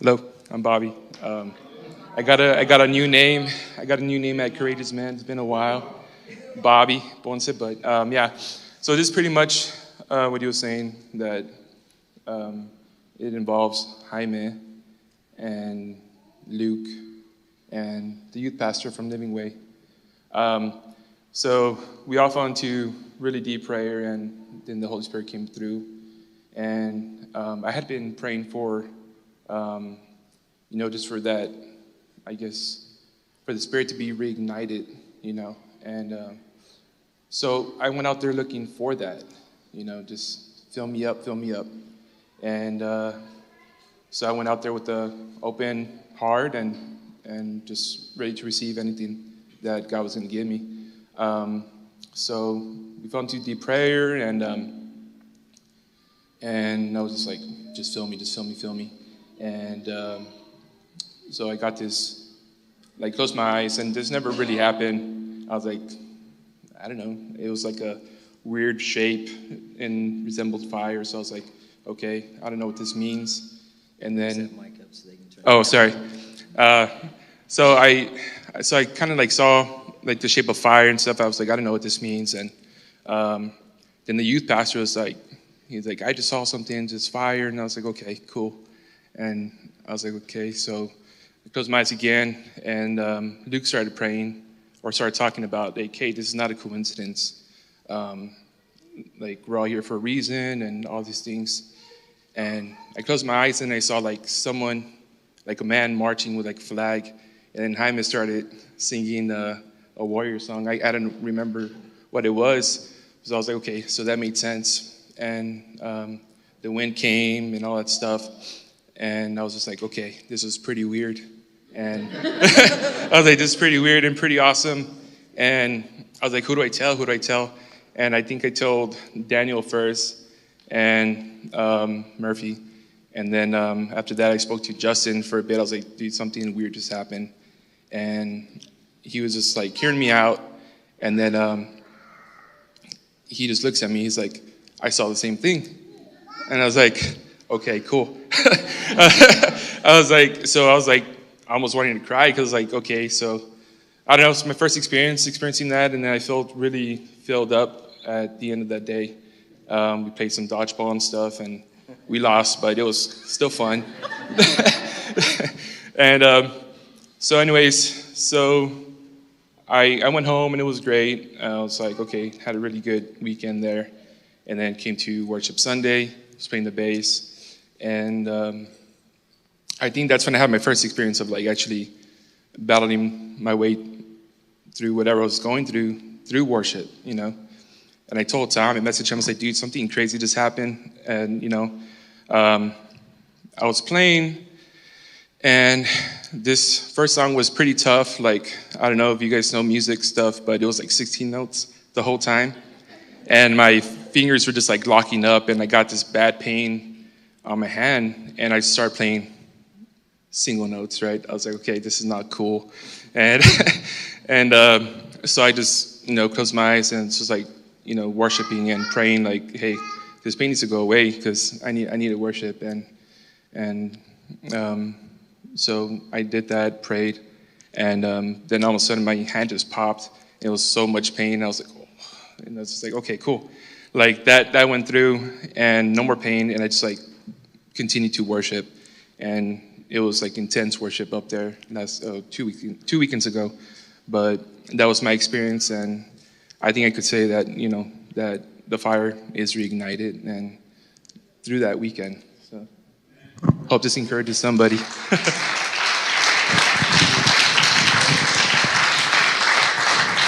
Hello, I'm Bobby. I got a new name. I got a new name at Courageous Man. It's been a while, Bobby Ponce. But yeah, so this is pretty much what he was saying, that it involves Jaime and Luke and the youth pastor from Living Way. So we all fell into really deep prayer, and then the Holy Spirit came through. And I had been praying for, just for that, I guess, for the Spirit to be reignited, And so I went out there looking for that, just fill me up, fill me up. And so I went out there with an open heart and just ready to receive anything that God was going to give me. So we fell into deep prayer, and I was just like, just fill me, fill me. And so I got this, like, closed my eyes, and this never really happened. I was like, I don't know. It was like a weird shape and resembled fire. So I was like, okay, I don't know what this means. And then, oh, sorry. So I kind of like saw like the shape of fire and stuff. I was like, I don't know what this means. And then the youth pastor was like, he's like, I just saw something, just fire. And I was like, okay, cool. And I was like, okay. So I closed my eyes again, and Luke started praying, or started talking about, like, hey, this is not a coincidence. Like, we're all here for a reason and all these things. And I closed my eyes, and I saw like someone, like a man marching with like a flag. And then Jaime started singing a warrior song. I don't remember what it was. So I was like, okay, so that made sense. And the wind came and all that stuff. And I was just like, okay, this is pretty weird. And I was like, this is pretty weird and pretty awesome. And I was like, who do I tell? Who do I tell? And I think I told Daniel first, and Murphy. And then after that, I spoke to Justin for a bit. I was like, dude, something weird just happened. And he was just like hearing me out. And then he just looks at me. He's like, I saw the same thing. And I was like, okay, cool. I was like, almost wanting to cry, because like, okay, so I don't know, it's my first experiencing that, and then I felt really filled up at the end of that day. We played some dodgeball and stuff, and we lost, but it was still fun. And so anyways, so I went home, and it was great. I was like, okay, had a really good weekend there, and then came to Worship Sunday, was playing the bass, and I think that's when I had my first experience of like actually battling my way through whatever I was going through worship, And I told Tom, I messaged him, I was like, dude, something crazy just happened. And, I was playing, and this first song was pretty tough. Like, I don't know if you guys know music stuff, but it was like 16 notes the whole time. And my fingers were just like locking up, and I got this bad pain on my hand, and I started playing single notes, right? I was like, okay, this is not cool. And so I just, closed my eyes, and it's just like, worshiping and praying, like, hey, this pain needs to go away, because I need to worship. And so I did that, prayed, and then all of a sudden my hand just popped. It was so much pain. I was like, oh. And I was just like, okay, cool. Like that went through, and no more pain, and I just like continued to worship. And it was like intense worship up there last 2 weekends ago. But that was my experience, and I think I could say that, that the fire is reignited, and through that weekend. So hope this encourages somebody.